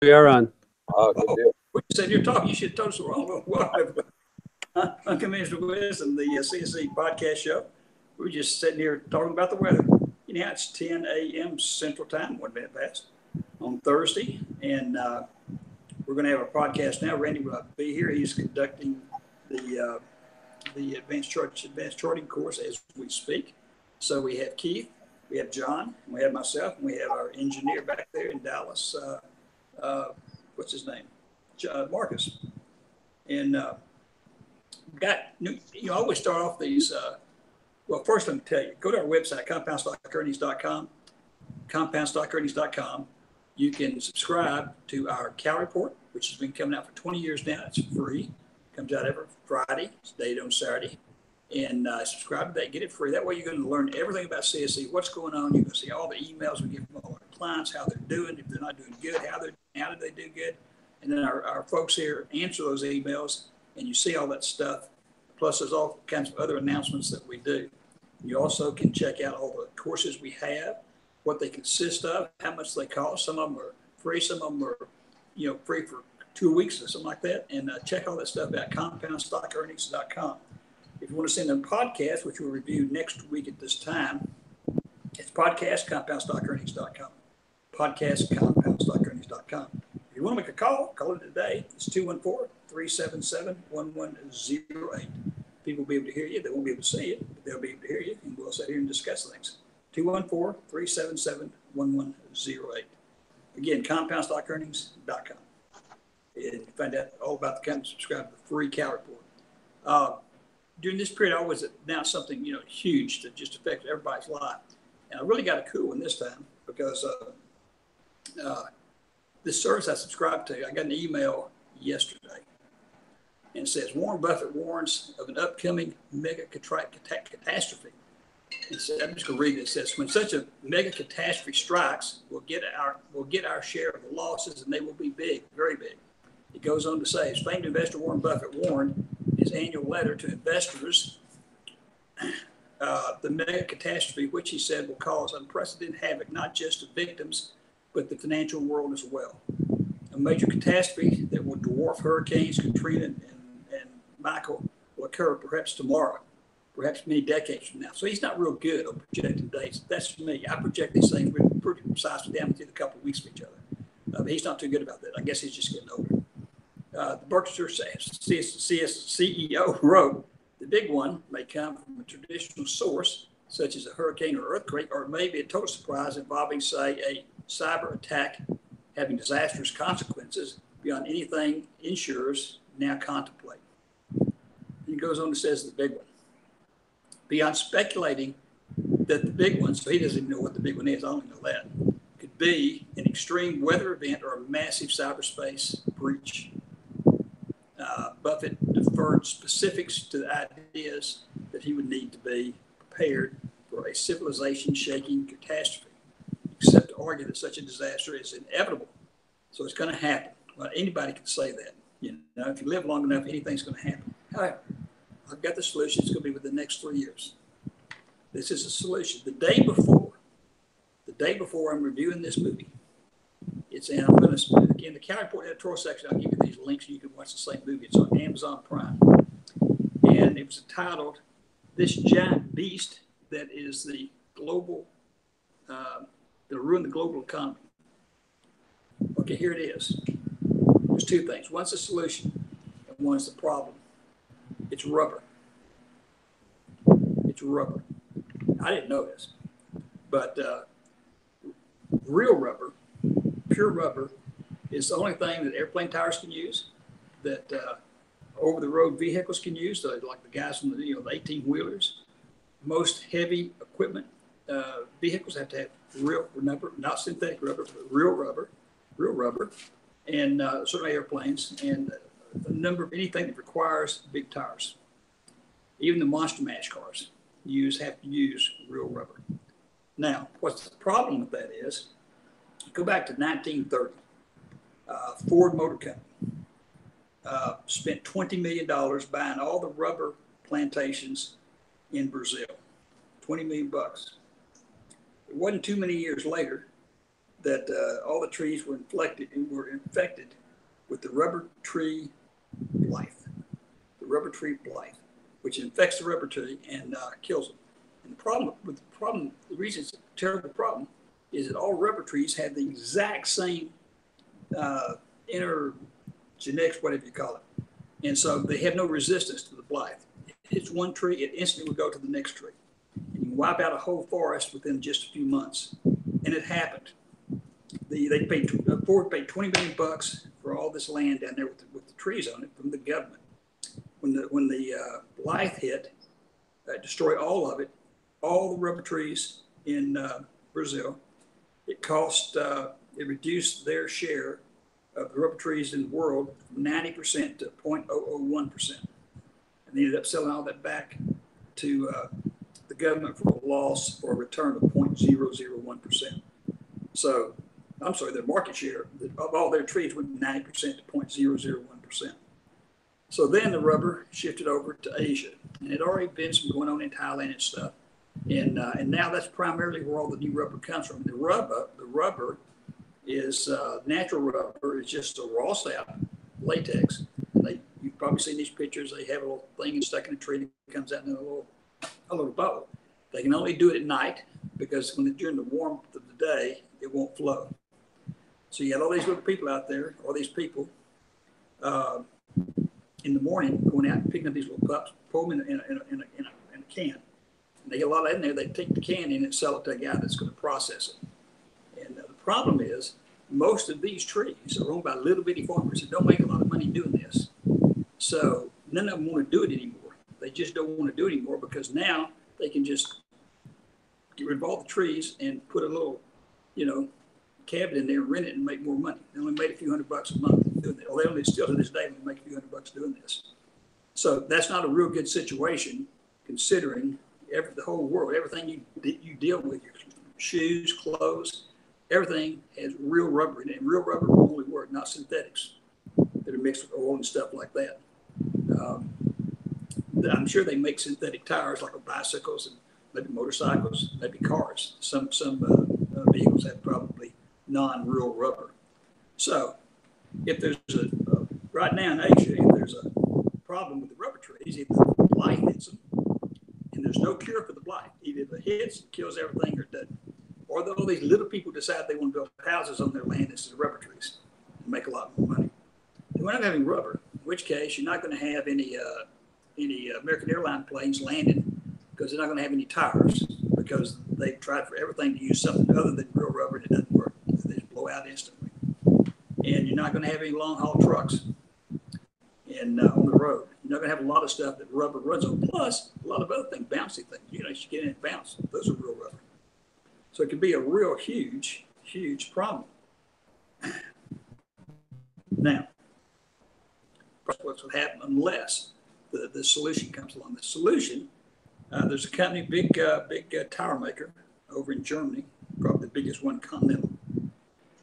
We are on. Oh, good deal. We said you're talking. You should have told us we're on. Welcome to Unconventional Wisdom, the CSE podcast show. We're just sitting here talking about the weather. You know, it's 10 a.m. Central Time, 1 minute past, on Thursday. And we're going to have a podcast now. Randy will be here. He's conducting the advanced charting course as we speak. So we have Keith, we have John, we have myself, and we have our engineer back there in Dallas. What's his name? Marcus. And I always start off these. Well, first let me tell you, go to our website, compoundsstockearnings.com, compoundsstockearnings.com. You can subscribe to our Cal Report, which has been coming out for 20 years now. It's free. Comes out every Friday. It's dated on Saturday. And subscribe to that. Get it free. That way you're going to learn everything about CSE, what's going on. You're going to see all the emails we get from all our clients, how they're doing, if they're not doing good, how did they do good. And then our folks here answer those emails, and you see all that stuff. Plus, there's all kinds of other announcements that we do. You also can check out all the courses we have, what they consist of, how much they cost. Some of them are free, some of them are, free for 2 weeks or something like that. And check all that stuff out, compoundsstockearnings.com. If you want to send them a podcast, which we'll review next week at this time, it's podcast, compoundsstockearnings.com. Podcast, compoundsstockearnings.com. If you want to make a call it today. It's 214-377-1108. People will be able to hear you. They won't be able to see it, but they'll be able to hear you, and we'll sit here and discuss things. 214-377-1108. Again, compoundsstockearnings.com. And you find out all about the company. Subscribe to the free Cal Report. During this period, I always announce something, huge that just affects everybody's life. And I really got a cool one this time because this service I subscribed to, I got an email yesterday. And it says, Warren Buffett warns of an upcoming mega catastrophe. It says, I'm just going to read it. It says, when such a mega catastrophe strikes, we'll get our share of the losses, and they will be big, very big. It goes on to say, as famed investor Warren Buffett warned in his annual letter to investors, the mega catastrophe, which he said will cause unprecedented havoc, not just to victims, but the financial world as well. A major catastrophe that will dwarf hurricanes Katrina and Michael will occur perhaps tomorrow, perhaps many decades from now. So he's not real good on projecting dates. That's me. I project these things. We're pretty precisely down within a couple of weeks of each other. But he's not too good about that. I guess he's just getting older. The Berkshire CEO wrote, the big one may come from a traditional source, such as a hurricane or earthquake, or maybe a total surprise involving, say, a cyber attack having disastrous consequences beyond anything insurers now contemplate. He goes on and says the big one. Beyond speculating that the big one, so he doesn't even know what the big one is, I only know that, could be an extreme weather event or a massive cyberspace breach. Buffett deferred specifics to the ideas that he would need to be prepared for a civilization-shaking catastrophe, except to argue that such a disaster is inevitable. So it's going to happen. Well, anybody can say that. If you live long enough, anything's going to happen. However, I've got the solution. It's going to be within the next 3 years. This is a solution. The day before I'm reviewing this movie, and I'm going to, again, the Cal Report editorial section, I'll give you these links so you can watch the same movie. It's on Amazon Prime. And it was titled, This Giant Beast That Is the Global, That'll Ruin the Global Economy. Okay, here it is. There's two things. One's the solution, and one's the problem. It's rubber. It's rubber. I didn't know this, but real rubber, pure rubber, is the only thing that airplane tires can use, that over-the-road vehicles can use, like the guys from the 18-wheelers. Most heavy equipment vehicles have to have real rubber, not synthetic rubber, but real rubber, and certainly airplanes, and a number of anything that requires big tires. Even the Monster Mash cars have to use real rubber. Now, what's the problem with that is, go back to 1930. Ford Motor Company spent $20 million buying all the rubber plantations in Brazil. $20 million. It wasn't too many years later that all the trees were infected with the rubber tree blight, which infects the rubber tree and kills them. And the reason it's a terrible problem is that all rubber trees have the exact same inner genetics, whatever you call it. And so they have no resistance to the blight. It's one tree, it instantly will go to the next tree. And you can wipe out a whole forest within just a few months. And it happened. Ford paid $20 million for all this land down there with the trees on it from the government. When the blight hit, destroyed all of it, all the rubber trees in Brazil. It reduced their share of the rubber trees in the world from 90% to 0.001%. And they ended up selling all that back to the government for a loss or a return of 0.001%. So, I'm sorry, their market share of all their trees went 90% to 0.001%. So then the rubber shifted over to Asia. And it had already been some going on in Thailand and stuff. And now that's primarily where all the new rubber comes from. The rubber is natural rubber. It's just a raw sap, latex. You've probably seen these pictures. They have a little thing stuck in a tree that comes out in a little bubble. They can only do it at night because during the warmth of the day, it won't flow. So you got all these little people out there, all these people in the morning going out and picking up these little pups, pour them in a can. And they get a lot of that in there. They take the can in and sell it to a guy that's going to process it. And the problem is most of these trees are owned by little bitty farmers that don't make a lot of money doing this. So none of them want to do it anymore. They just don't want to do it anymore because now they can just get rid of all the trees and put a little, cabin in there and rent it and make more money. They only made a few $100 a month doing that. Or they only still to this day make a few $100 doing this. So that's not a real good situation considering the whole world, everything you deal with, your shoes, clothes, everything has real rubber in it. And real rubber will only work, not synthetics that are mixed with oil and stuff like that. I'm sure they make synthetic tires like on bicycles and maybe motorcycles, maybe cars. Some vehicles have probably non-real rubber. So if there's right now in Asia, if there's a problem with the rubber trees, either the blight hits them, and there's no cure for the blight. Either if it hits, it kills everything, or it doesn't. Or all these little people decide they want to build houses on their land instead of rubber trees and make a lot more money. And we're not having rubber, in which case you're not going to have any American airline planes landing because they're not going to have any tires because they've tried for everything to use something other than real rubber and it doesn't work. They just blow out instantly. And you're not going to have any long haul trucks on the road. You're not going to have a lot of stuff that rubber runs on. Plus, a lot of other things, bouncy things. You get in and bounce. Those are real rubber. So it can be a real huge, huge problem. Now, what's going to happen unless the solution comes along? The solution, there's a company, big tire maker over in Germany, probably the biggest one, Continental.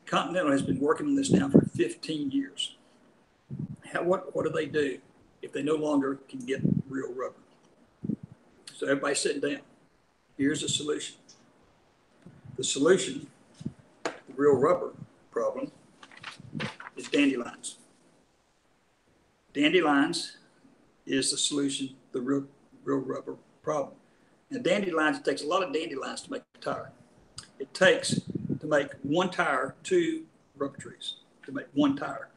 Continental has been working on this now for 15 years. What do they do if they no longer can get real rubber? So everybody's sitting down. Here's the solution. The solution to the real rubber problem is dandelions. Dandelions is the solution to the real rubber problem. Now, dandelions, it takes a lot of dandelions to make a tire. It takes to make one tire 2 rubber trees to make one tire.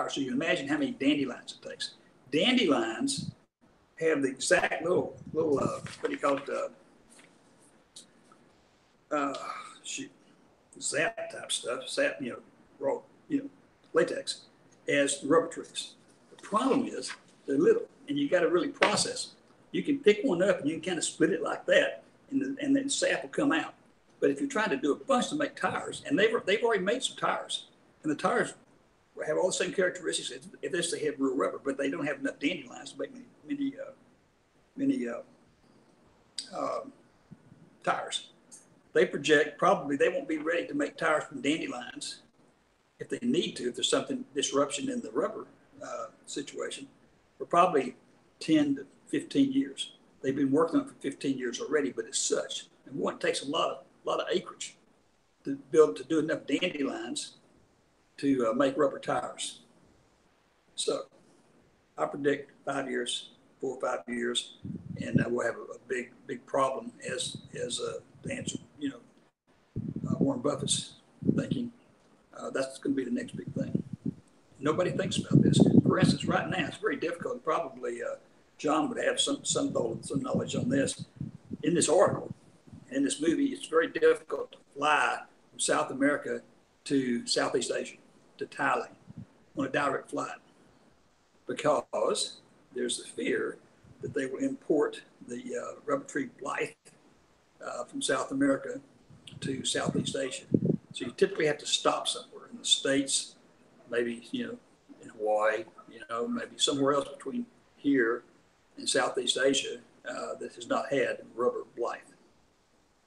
So you can imagine how many dandelions it takes. Dandelions have the exact little what do you call it? Sap type stuff, raw, latex, as rubber trees. The problem is they're little, and you got to really process them. You can pick one up and you can kind of split it like that, and then sap will come out. But if you're trying to do a bunch to make tires, and they've already made some tires, and the tires have all the same characteristics if they have real rubber, but they don't have enough dandelions to make many tires. They project probably they won't be ready to make tires from dandelions if they need to, if there's something disruption in the rubber situation, for probably 10 to 15 years. They've been working on it for 15 years already, but it's such. And one, it takes a lot of acreage. to do enough dandelions to make rubber tires. So I predict 5 years, 4 or 5 years, and we'll have a big problem as to answer, Warren Buffett's thinking. That's going to be the next big thing. Nobody thinks about this. For instance, right now it's very difficult. Probably John would have some knowledge on this. In this article, in this movie, it's very difficult to fly from South America to Southeast Asia, to Thailand, on a direct flight, because there's the fear that they will import the rubber tree Blythe from South America to Southeast Asia. So you typically have to stop somewhere in the States, maybe, in Hawaii, maybe somewhere else between here and Southeast Asia that has not had rubber Blythe.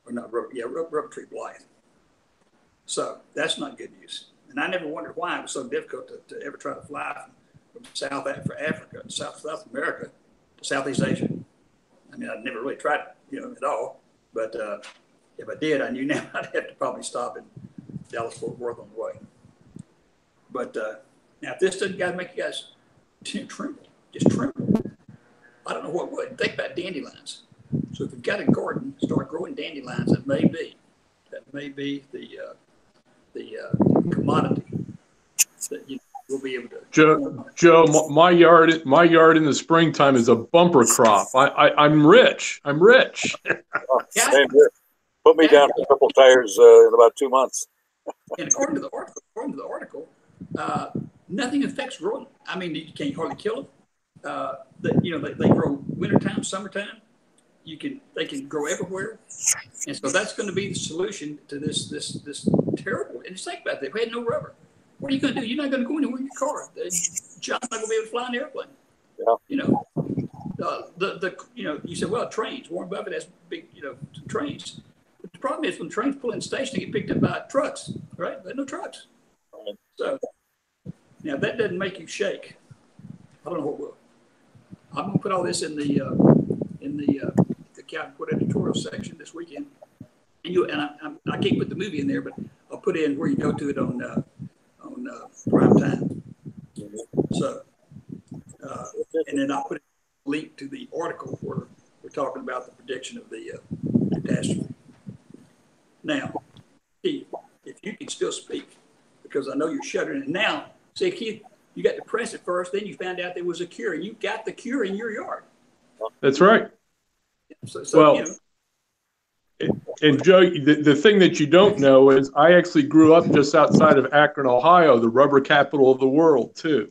Or not rubber, rubber tree Blythe. So that's not good news. And I never wondered why it was so difficult to ever try to fly from South Africa, South America to Southeast Asia. I mean, I never really tried it, at all. But if I did, I knew now I'd have to probably stop in Dallas-Fort Worth on the way. But now, if this doesn't make you guys tremble, just tremble. I don't know what would. Think about dandelions. So if you've got a garden, start growing dandelions. That may be the commodity that we'll be able to. Joe, my yard in the springtime is a bumper crop. I'm rich. Oh, same here. Put me down for a couple tires in about 2 months. And according to the article, nothing affects growing. I mean, you can't hardly kill them. They grow wintertime, summertime. They can grow everywhere, and so that's going to be the solution to this terrible. And just think about that. If we had no rubber, what are you going to do? You're not going to go anywhere in your car. John's not going to be able to fly in the airplane. Yeah. You said, well, trains. Warren Buffett has big, trains. But the problem is when trains pull in the station, they get picked up by trucks, right? There's no trucks. Right. So now if that doesn't make you shake, I don't know what will. I'm going to put all this in the Captain Put editorial section this weekend, and I can't put the movie in there, but I'll put in where you go to it on prime time. So, and then I'll put a link to the article where we're talking about the prediction of the catastrophe. Now, Keith, if you can still speak, because I know you're shuddering. And now, see, Keith, you got depressed at first, then you found out there was a cure, and you got the cure in your yard. That's right. And Joe, the thing that you don't know is I actually grew up just outside of Akron, Ohio, the rubber capital of the world, too.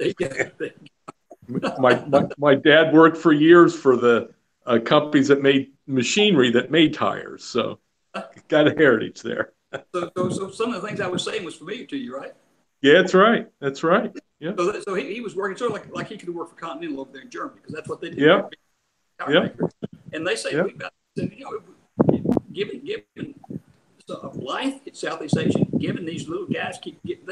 My dad worked for years for the companies that made machinery that made tires, so got a heritage there. So some of the things I was saying was familiar to you, right? Yeah, that's right. Yeah. So he was working sort of like he could work for Continental over there in Germany, because that's what they did. Yeah. And they say, given a Blythe at Southeast Asia, given these little guys keep getting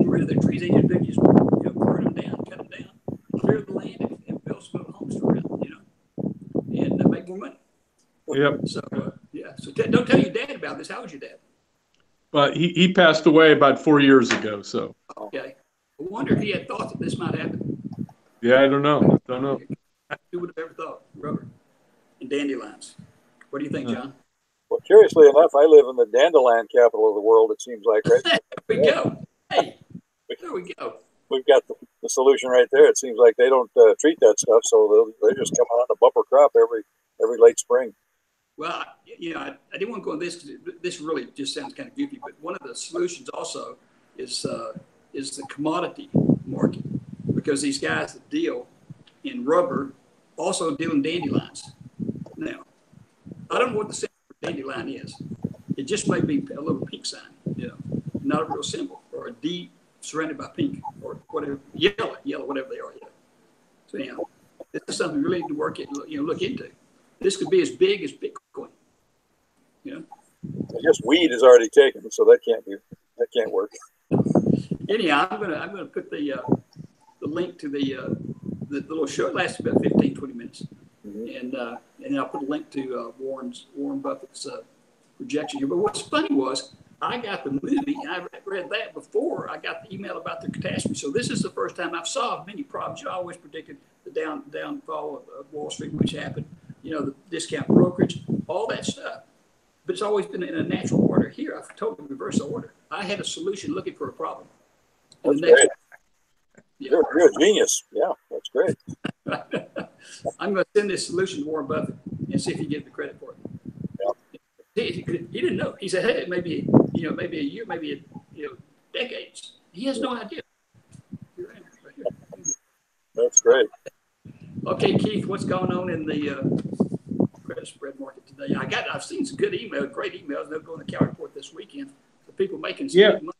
rid of their trees, they just burn them down, cut them down, clear the land, and build some little homes around, and make more money. Yep. So So don't tell your dad about this. How was your dad? But he passed away about 4 years ago. So. Okay. I wonder if he had thought that this might happen. Yeah, I don't know. Who would have ever thought? Rubber and dandelions. What do you think, John? Well, curiously enough, I live in the dandelion capital of the world, it seems like, right? There we go. Hey, there we go. We've got the solution right there. It seems like they don't treat that stuff, so they just come on a bumper crop every late spring. Well, I didn't want to go on this because this really just sounds kind of goofy, but one of the solutions also is the commodity market, because these guys that deal in rubber also deal in dandelions. Now, I don't know what the symbol for dandelion is. It just may be a little pink sign, not a real symbol, or a D surrounded by pink, or whatever, yellow, whatever they are. So anyhow, this is something we really need to look into. This could be as big as Bitcoin. I guess weed is already taken, so that can't work. Anyhow, I'm gonna put the link to the little show. It lasts about 15, 20 minutes. Mm-hmm. And then I'll put a link to Warren Buffett's projection here. But what's funny was I got the movie, and I read that before I got the email about the catastrophe. So this is the first time I've solved many problems. You always predicted the downfall of Wall Street, which happened, the discount brokerage, all that stuff. But it's always been in a natural order. Here, I've totally reversed the order. I had a solution looking for a problem. That's great. Yeah. You're a genius. Yeah, that's great. I'm going to send this solution to Warren Buffett and see if he gets the credit for it. He didn't know. He said, "Hey, maybe a year, maybe decades." He has no idea. That's great. Okay, Keith, what's going on in the credit spread market today? I've seen some good emails, great emails. They'll go in the Cal report this weekend. The people making some good money.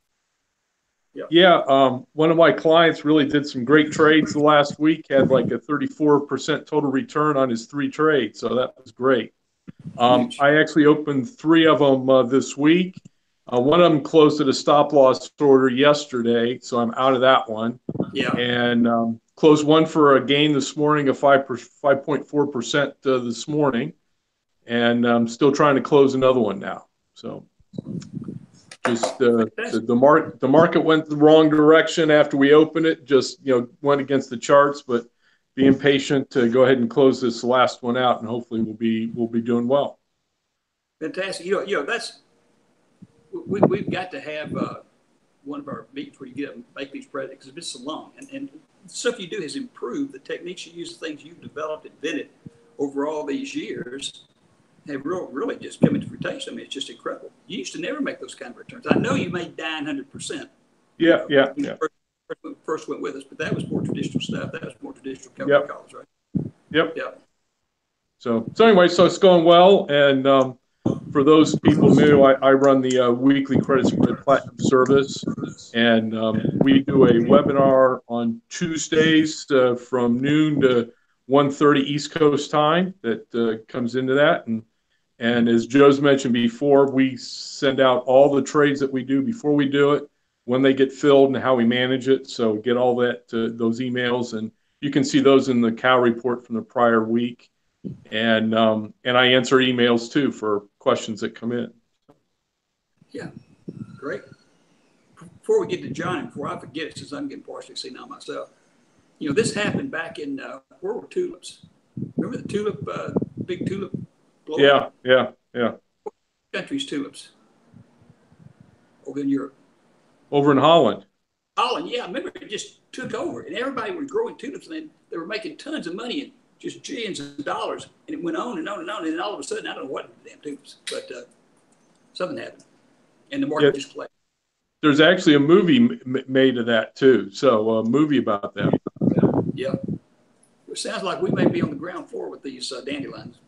Yep. Yeah, one of my clients really did some great trades the last week. Had like a 34% total return on his 3 trades, so that was great. I actually opened 3 of them this week. One of them closed at a stop loss order yesterday, so I'm out of that one. Yeah. And closed one for a gain this morning of 5.4% this morning, and I'm still trying to close another one now. So just the market went the wrong direction after we opened it. Just went against the charts, but being patient to go ahead and close this last one out, and hopefully we'll be doing well. Fantastic. That's we've got to have one of our meetings where you get up and make these predictions because it's been so long, and the stuff you do has improved. The techniques you use, the things you've developed, invented over all these years have really just come into fruition. I mean, it's just incredible. You used to never make those kind of returns. I know you made 900%. Yeah. First went with us, but that was more traditional stuff. That was more traditional company calls, right? Yep. So anyway, so it's going well. And for those people new, I run the weekly credit spread platinum service, and we do a webinar on Tuesdays from noon to 1:30 East Coast time that comes into that. And as Joe's mentioned before, we send out all the trades that we do before we do it, when they get filled, and how we manage it. So get all that those emails, and you can see those in the Cal report from the prior week. And I answer emails too for questions that come in. Yeah, great. Before we get to John, and before I forget it, since I'm getting partially senile myself, this happened back in where were tulips? Remember the tulip, big tulip blow? Yeah. Country's tulips over in Europe. Over in Holland. Holland, yeah. I remember it just took over, and everybody was growing tulips, and they were making tons of money and just billions of dollars, and it went on and on and on, and then all of a sudden, I don't know what the damn tulips, but something happened, and the market just collapsed. There's actually a movie made of that too, so a movie about that. Yeah. It sounds like we may be on the ground floor with these dandelions.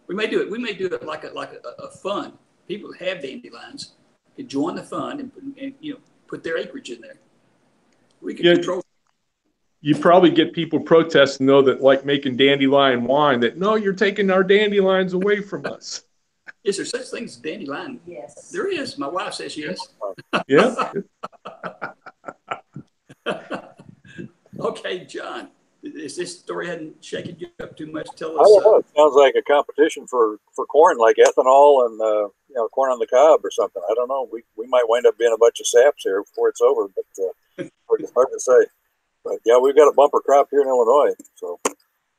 We may do it. We may do it like a fund. People that have dandelions could join the fund and put their acreage in there. We can control. You probably get people protesting though that like making dandelion wine. That no, you're taking our dandelions away from us. Is there such thing as dandelion? Yes. There is. My wife says yes. Yeah. Okay, John. Is this story hadn't shaken you up too much? Tell us. I don't know. It sounds like a competition for corn, like ethanol and corn on the cob or something. I don't know. We might wind up being a bunch of saps here before it's over, but it's hard to say. But yeah, we've got a bumper crop here in Illinois, so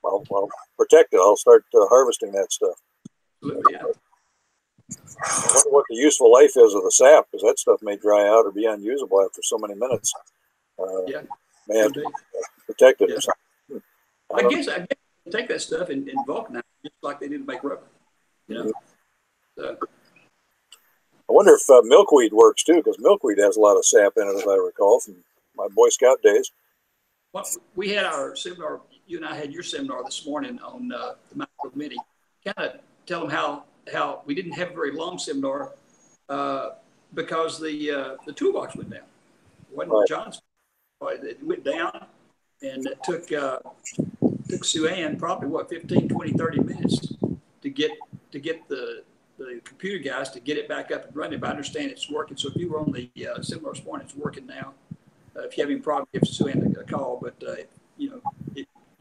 I'll protect it. I'll start harvesting that stuff. Yeah. I wonder what the useful life is of the sap, because that stuff may dry out or be unusable after so many minutes. May have to protect it or something. I guess take that stuff and vulcanize it just like they do to make rubber. So. I wonder if milkweed works too, because milkweed has a lot of sap in it, as I recall from my Boy Scout days. Well, we had our seminar. You and I had your seminar this morning on the macro committee. Kind of tell them how we didn't have a very long seminar because the toolbox went down. It wasn't right. John's. It went down, and it took Sue Ann probably 15, 20, 30 minutes to get the computer guys to get it back up and running. But I understand it's working. So if you were on the seminar this morning, it's working now. If you have any problem, give Sue Ann a call. But you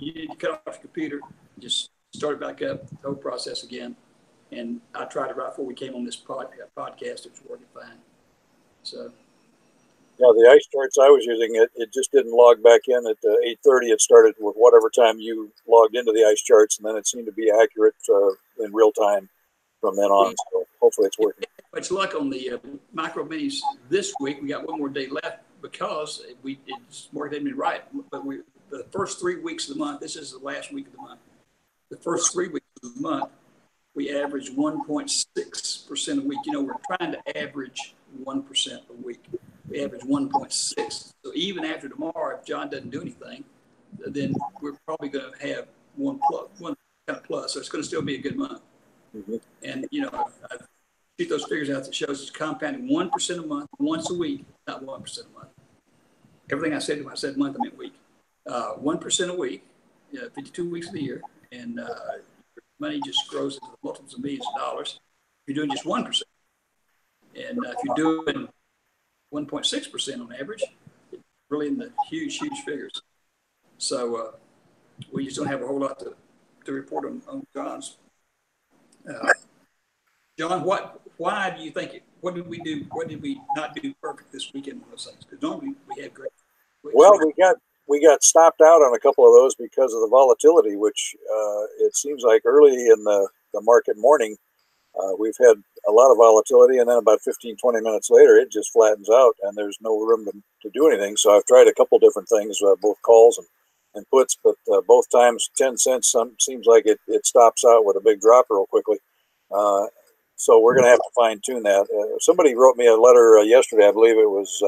need to cut off your computer, just start it back up, the whole process again, And I tried it right before we came on this podcast. It was working fine. So. Yeah, the ice charts I was using, it just didn't log back in at 8:30. It started with whatever time you logged into the ice charts, and then it seemed to be accurate in real time from then on. So hopefully it's working. Much luck on the micro minis this week. We got one more day left because it's market hadn't been right. But the first 3 weeks of the month, this is the last week of the month. The first 3 weeks of the month, we averaged 1.6% a week. You know, we're trying to average 1% a week. We average 1.6. So even after tomorrow, if John doesn't do anything, then we're probably going to have one kind of plus. So it's going to still be a good month. Mm-hmm. And, you know, I shoot those figures out that shows it's compounding 1% a month, once a week, not 1% a month. Everything I said when I said month, I meant week. 1% a week, 52 weeks of the year. And your money just grows into multiples of millions of dollars. If you're doing just 1%. And if you're doing 1.6% on average, it's really in the huge figures. So we just don't have a whole lot to report on John's. John, why do you think what did we do? What did we not do perfect this weekend on those things? Because normally we had great. Well, we got stopped out on a couple of those because of the volatility, which it seems like early in the market morning, we've had a lot of volatility, and then about 15, 20 minutes later, it just flattens out, and there's no room to do anything. So I've tried a couple different things, both calls and puts, but both times 10 cents seems like it stops out with a big drop real quickly. So we're going to have to fine tune that. Somebody wrote me a letter yesterday. I believe it was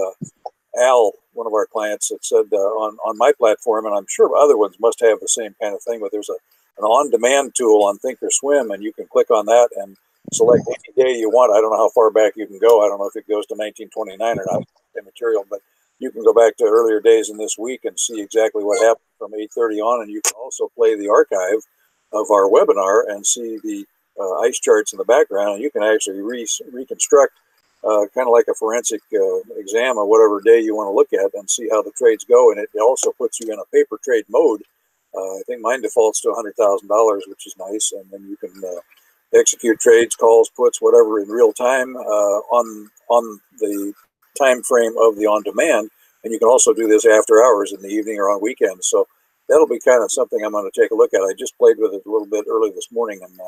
Al, one of our clients, that said on my platform, and I'm sure other ones must have the same kind of thing, but there's an on-demand tool on Thinkorswim, and you can click on that and select any day you want. I don't know how far back you can go. I don't know if it goes to 1929 or not, immaterial, but you can go back to earlier days in this week and see exactly what happened from 8:30 on, and you can also play the archive of our webinar and see the ice charts in the background, and you can actually reconstruct kind of like a forensic exam of whatever day you want to look at and see how the trades go. And it also puts you in a paper trade mode. I think mine defaults to $100,000, which is nice. And then you can execute trades, calls, puts, whatever in real time on the time frame of the on-demand. And you can also do this after hours in the evening or on weekends. So that'll be kind of something I'm going to take a look at. I just played with it a little bit early this morning, and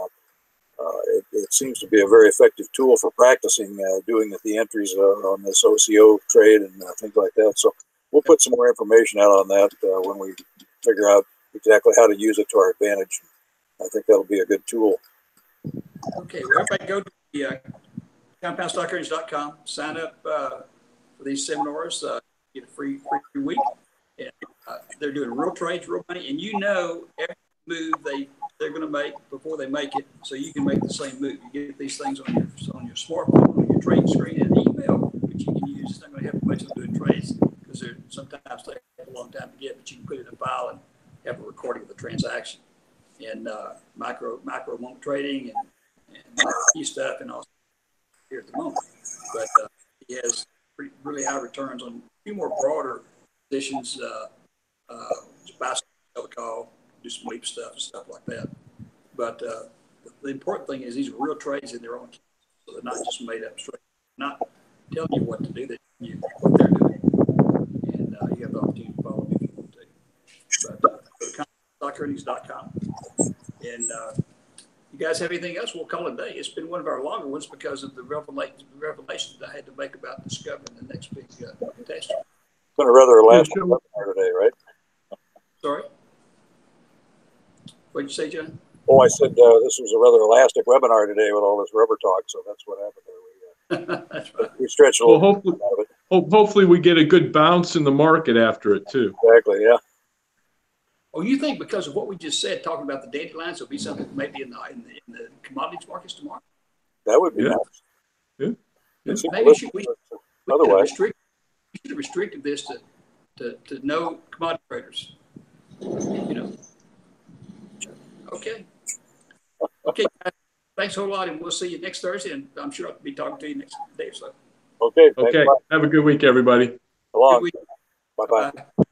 it seems to be a very effective tool for practicing doing the entries on this OCO trade and things like that. So we'll put some more information out on that when we figure out exactly how to use it to our advantage. I think that'll be a good tool. Okay, well, everybody go to the compoundstockearnings.com, sign up for these seminars, get a free week. And they're doing real trades, real money, and you know every move they're going to make before they make it, so you can make the same move. You get these things on your smartphone, on your trading screen, and email, which you can use. It's not going to help much on doing trades because they're sometimes take a long time to get, but you can put it in a file and have a recording of the transaction. And micro moment trading and key stuff, and also here at the moment. But he has really high returns on a few more broader positions, buy, sell, call, do some leap stuff and stuff like that. But the important thing is these are real trades in their own case. So they're not just made up trades. They're not telling you what to do, they're telling you what they're doing. And you have the opportunity to follow them if you want to. But go to stockearnings.com. And you guys have anything else? We'll call it a day. It's been one of our longer ones because of the revelations that I had to make about discovering the next big catastrophe. It's been a rather elastic webinar today, right? Sorry? What did you say, John? Oh, I said this was a rather elastic webinar today with all this rubber talk, so that's what happened there. That's right. We stretched a little bit out of it. Hopefully we get a good bounce in the market after it, too. Exactly, yeah. Oh, you think because of what we just said, talking about the dandelions, there'll be something maybe in the commodities markets tomorrow? That would be nice. Yeah. Maybe we should have restricted this to no commodity traders. You know. Okay. Okay, guys. Thanks a whole lot, and we'll see you next Thursday, and I'm sure I'll be talking to you next day or so. Okay. Okay. Have a good week, everybody. Bye-bye. Bye-bye.